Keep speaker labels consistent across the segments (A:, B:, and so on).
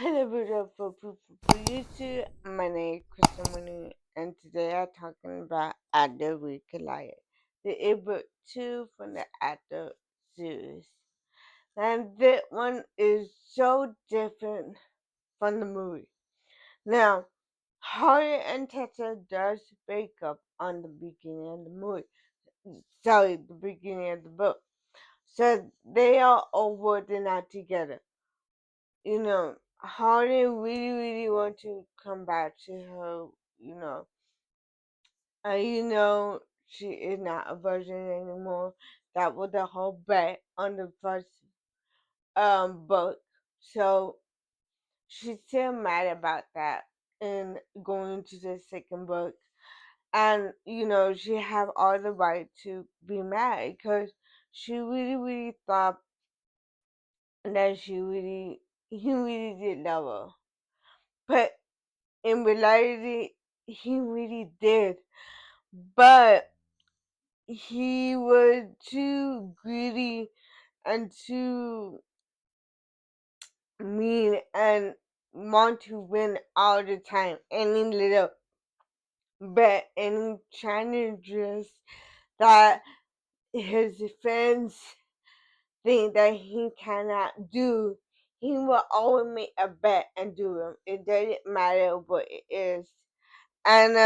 A: Hello, beautiful people for YouTube. My name is Kristen Winnie, and today I'm talking about Adult Liar, the ebook 2 from the Adult series. And that one is so different from the movie. Now, Harry and Tessa does break up on the beginning of the movie. Sorry, the beginning of the book. So they are all working out together. Hardy really want to come back to her, you know. She is not a virgin anymore. That was the whole bet on the first book. So she's still mad about that and going to the second book. And she have all the right to be mad because she really thought that he really did love her. But in reality, he really did. But he was too greedy and too mean and want to win all the time. Any little bet, any challenges that his friends think that he cannot do, he will always make a bet and do them. It doesn't matter what it is. And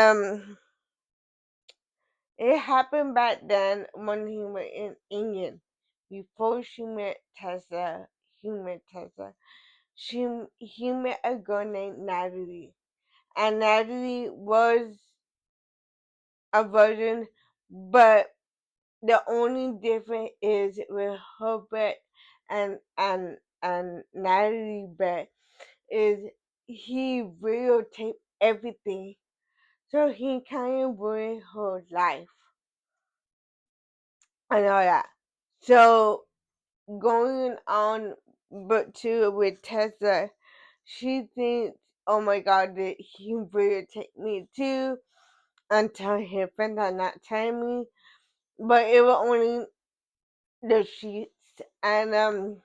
A: it happened back then when he was in England. Before he met Tessa. He met a girl named Natalie, and Natalie was a virgin, but the only difference is with her bet and Natalie bet is he videotaped everything, so he kind of ruined her life and all that. So going on book two with Tessa, she thinks, oh my god, that he will take me too until his friends are not telling me. But it was only the sheets and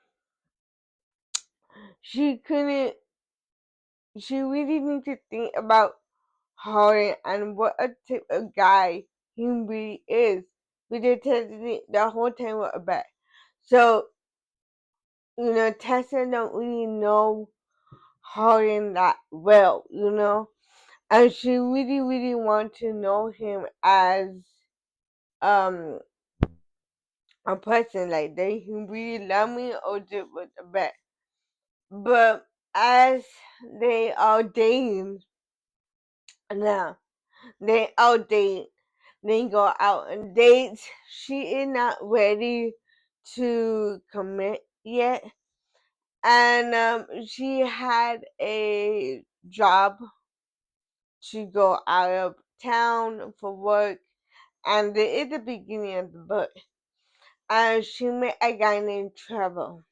A: she couldn't she really need to think about Harry and what a type of guy he really is. Because Tessa the whole time was a bet. So, Tessa don't really know Harden that well, and she really want to know him as um a person, like that he really love me or just was a bet. But as they are dating now, they all date, they go out and date. She is not ready to commit yet, and she had a job to go out of town for work, and it is the beginning of the book. And she met a guy named Trevor.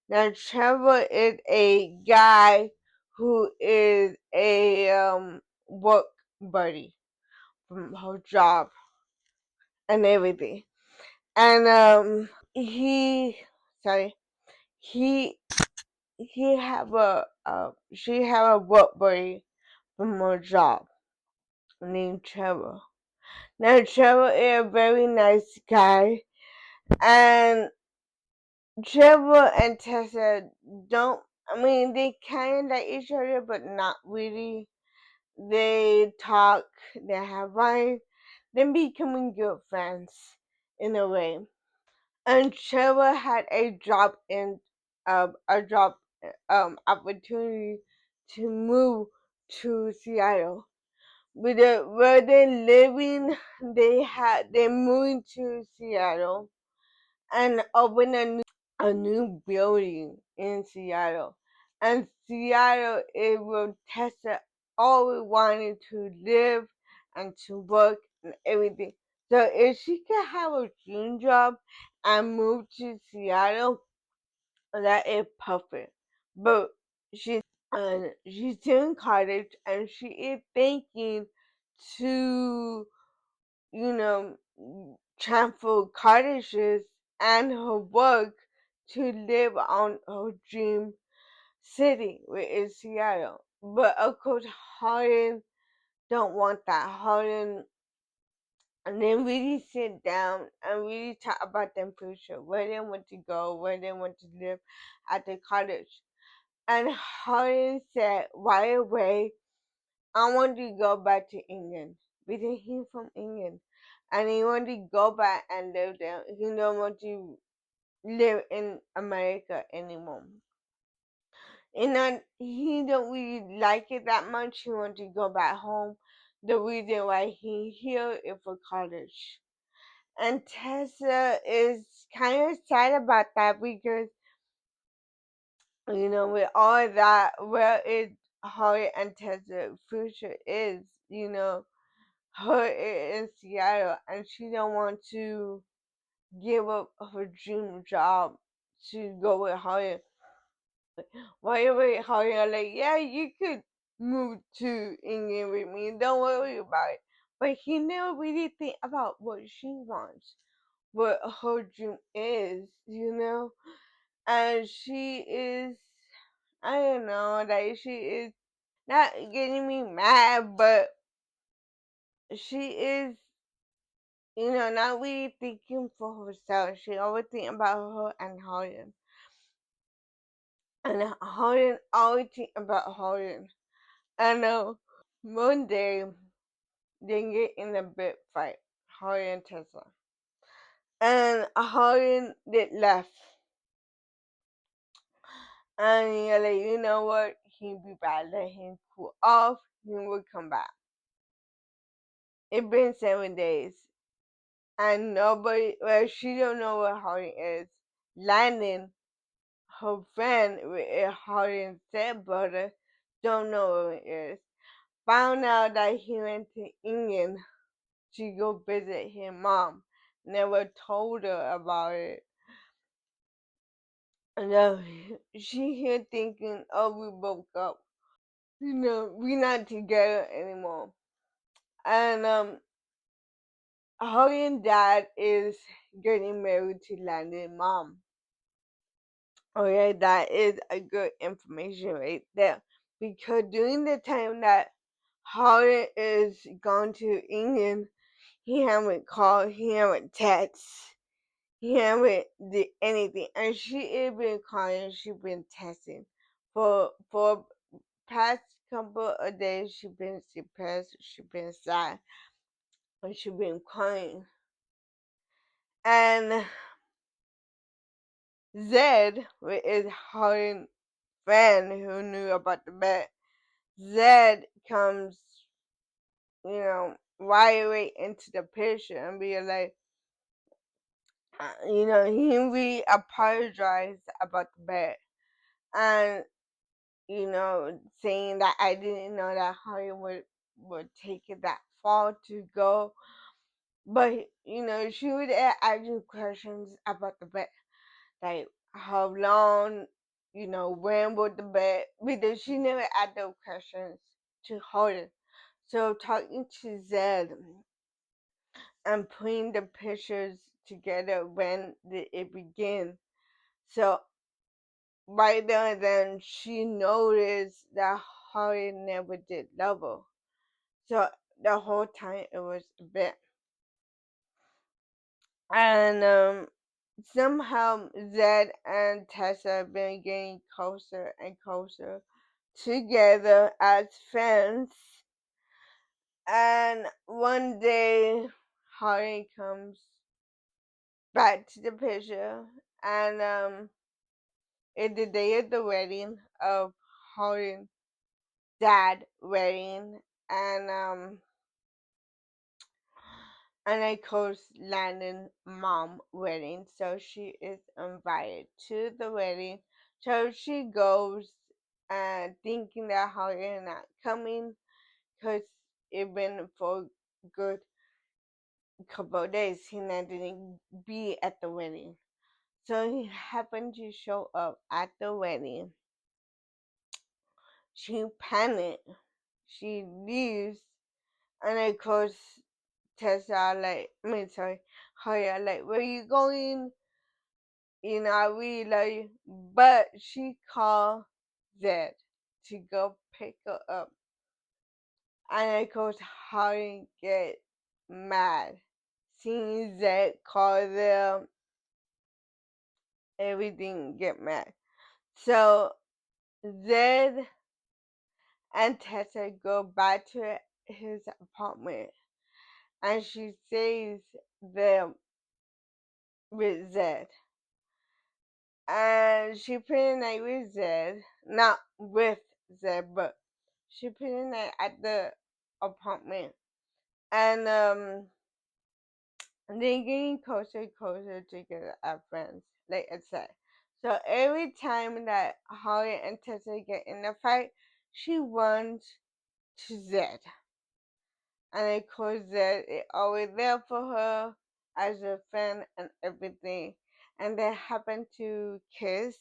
A: Now, Trevor is a guy who is a work buddy from her job and everything. And sorry, he he have a she have a work buddy from her job named Trevor. Now, Trevor is a very nice guy, and Trevor and Tessa don't. I mean, they kind of like each other, but not really. They talk, they have fun, then becoming good friends in a way. And Trevor had a job opportunity to move to Seattle. Where they living, they moving to Seattle and open a new building in Seattle. And Seattle is where Tessa always wanted to live and to work and everything. So if she could have a dream job and move to Seattle, that is perfect. But she's still in college and she is thinking to, you know, transfer cottages and her work to live on her dream city, which is Seattle. But of course, Harden don't want that. Harden and then really sit down and really talk about their future, where they want to go, where they want to live at the college. And Harden said right away, I want to go back to England because he's from England. And he want to go back and live there. He don't want to live in America anymore. And then he don't really like it that much. He want to go back home. The reason why he here is for college. And Tessa is kind of sad about that because, with all that, where is her and Tessa's future is, her in Seattle, and she don't want to give up her dream job to go with her. Why with her? Like, yeah, you could move to England with me. Don't worry about it. But he never really think about what she wants, what her dream is. And she is, I don't know, like she is not getting me mad, but she is, not really thinking for herself. She always think about her and Harden. And Harden always think about Harden. And one day they get in a big fight, Harden and Tesla. And Harden did left. And you're like, you know what? He'll be back. Let him cool off. He will come back. It's been 7 days. And nobody, well, she don't know what Harden is. Landon, her friend with Harden's stepbrother, don't know what it is. Found out that he went to England to go visit his mom. Never told her about it. And she here thinking, oh, we broke up. We're not together anymore. And Harden's dad is getting married to Landon's mom. Okay, that is a good information right there. Because during the time that Harden is going to England, he haven't called, he haven't text, he haven't did anything. And she has been calling, she been texting. For past couple of days, she been depressed, she been sad, and she been crying. And Zed, which is Harden's friend who knew about the bet, Zed comes, right away into the picture and be like, he really apologized about the bet and, saying that I didn't know that Hollywood would take it that far to go. But, she would ask you questions about the bet, like how long, when would the bet, because she never asked those questions to Holden. So talking to Zed and putting the pictures together when it began. So right there and then she noticed that Holly never did love her. So the whole time it was a bit. And somehow Zed and Tessa have been getting closer and closer together as friends. And one day Holly comes back to the picture, and it's the day of the wedding of Holden's dad wedding, and of course Landon's mom wedding. So she is invited to the wedding. So she goes and thinking that Holden not coming because it been for good couple of days he not didn't be at the wedding. So he happened to show up at the wedding. She panicked. She leaves, and of course, Tessa like, I mean, sorry, Hoya like, where you going? I really love you. But she called Zed to go pick her up. And of course, Harry get mad seeing Zed call them everything get mad. So Zed and Tessa go back to his apartment and she saves them with Zed. And she spent the night with Zed, not with Zed, but she spent the night at the apartment. And they're getting closer and closer together as friends, like I said. So every time that Holly and Tessa get in a fight, she runs to Zed. And of course, Zed is always there for her as a friend and everything. And they happen to kiss.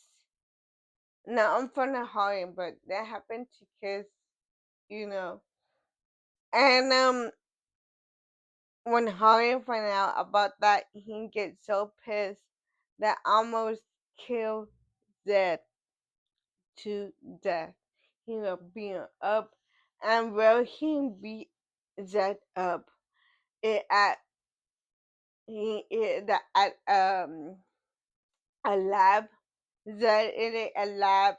A: Not in front of Holly, but they happen to kiss, you know. And when Holly find out about that, he gets so pissed that almost killed Zed to death. He was being up, and where he beat Zed up, it at he it at a lab. Zed in a lab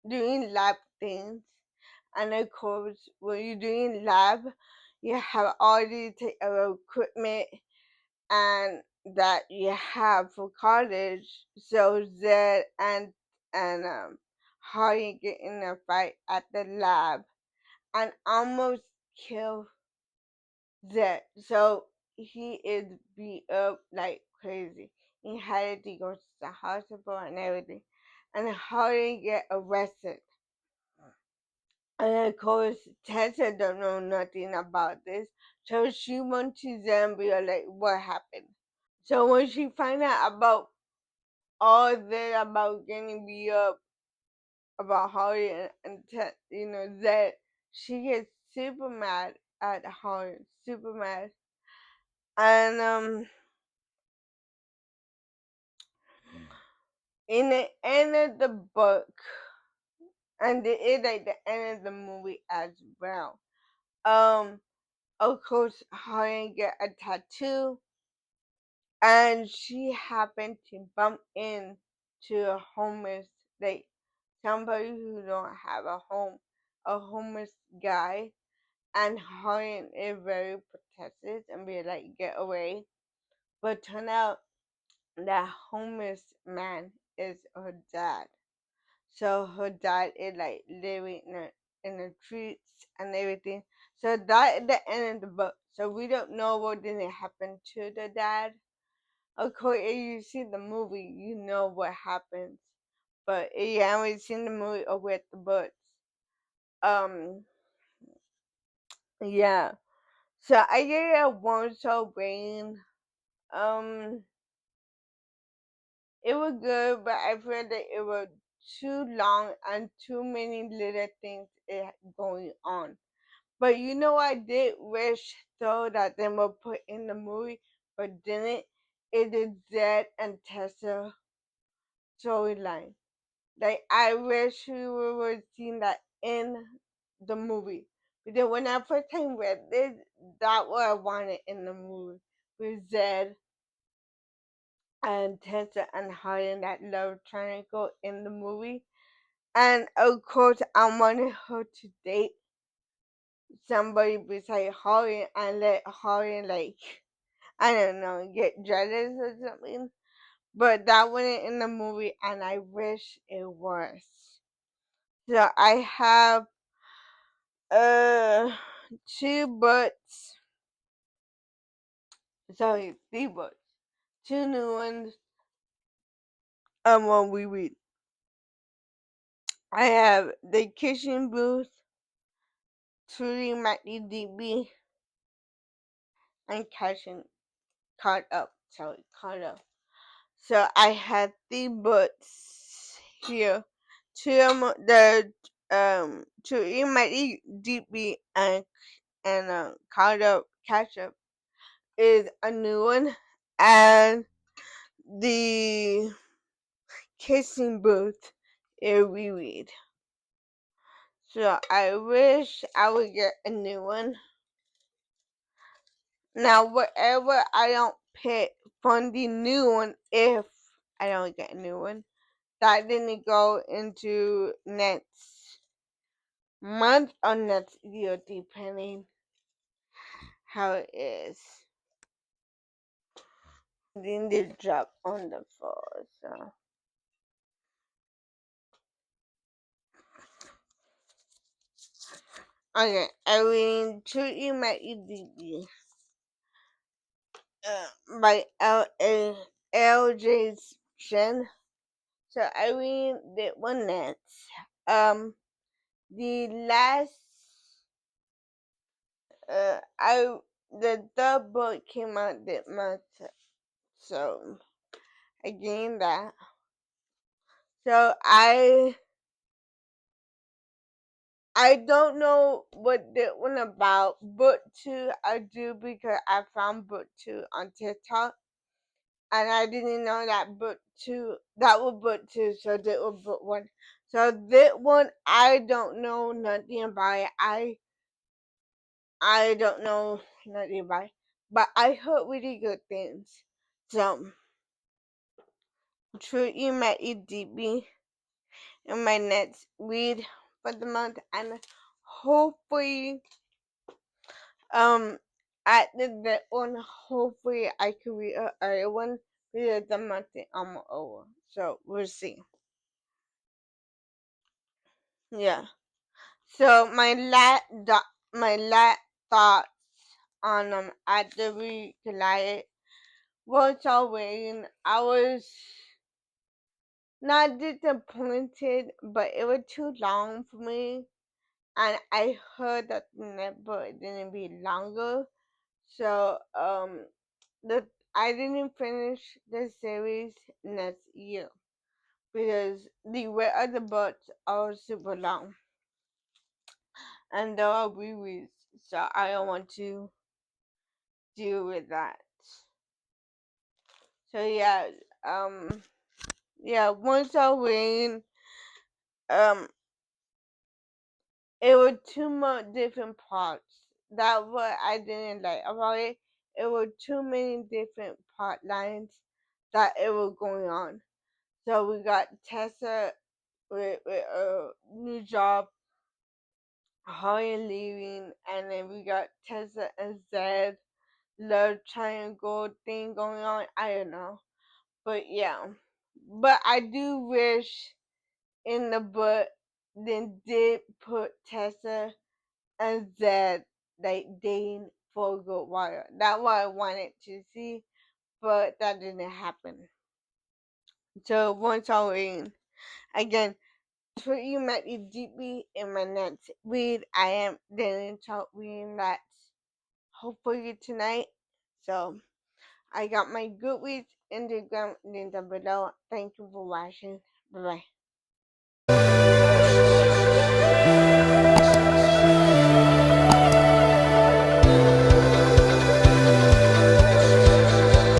A: doing lab things, and of course, when you're doing lab, you have all these equipment and that you have for college. So Zed and Hardy get in a fight at the lab and almost kill Zed. So he is beat up like crazy. He had to go to the hospital and everything. And Hardy get arrested. And of course, Tessa don't know nothing about this. So she went to Zambia like what happened. So when she find out about all that about getting beat up about Holly and that she gets super mad at Holly, super mad. And in the end of the book, and it is like the end of the movie as well. Of course, Holly get a tattoo, and she happened to bump into a homeless, like somebody who don't have a homeless guy, and Harlan is very protective and be like, get away. But turn out that homeless man is her dad. So her dad is like living in the streets and everything. So that is the end of the book. So we don't know what didn't happen to the dad. Of course, if you see the movie, you know what happens. But if you haven't seen the movie or read the books, um, yeah. So I gave it a one star rating. Um, it was good, but I feel that it was too long and too many little things going on. But you know, I did wish though that they would put in the movie, but didn't. It is Zed and Tessa storyline. Like I wish we would seen that in the movie. Because when I first time read this, that what I wanted in the movie with Zed and Tessa and Harlan that love triangle in the movie. And of course I wanted her to date somebody beside Harlan and let Harlan like I don't know, get jealous or something. But that wasn't in the movie and I wish it was. So I have uh two books, sorry, three books, two new ones, and one we read. I have The Kitchen Booth, Truly Mighty DB, and Catching Caught Up. Sorry, Caught Up. So I had three books here. Truly Mighty DB and Caught Up, Catch Up is a new one, and the Kissing Booth is reread. So I wish I would get a new one. Now, whatever I don't pick from the new one, if I don't get a new one, that didn't go into next month or next year, depending how it is. Then they drop on the floor, so. Okay, Irene, Treat You Met You Deeply by L.J. Shen. So Irene did one next. The last I the third book came out this month, so I gained that. So I don't know what that one about. Book two I do because I found book two on TikTok, and I didn't know that book two that was book two, so that was book one. So that one I don't know nothing about it. I don't know nothing about it, but I heard really good things. So True You Met You Deeply in my next read for the month, and hopefully at the one hopefully I can read a other one because the month is almost over, so we'll see. Yeah, so my last thoughts on at the read tonight was always I was not disappointed, but it was too long for me, and I heard that the next book didn't be longer. So the I didn't finish the series next year because the rest of the books are super long and there are rereads, so I don't want to deal with that. So once I win, um, it was too much different parts. That what I didn't like about it. It was too many different plot lines that it was going on. So we got Tessa with a new job, Holly leaving, and then we got Tessa and Zed love triangle thing going on. I don't know, but yeah, but I do wish in the book they did put Tessa and Zed like dating for a good while. That's what I wanted to see, but that didn't happen. So once I win again. For you met me deeply in my next read. I am then talk reading that hopefully tonight. So I got my Goodreads Instagram link down below. Thank you for watching. Bye bye.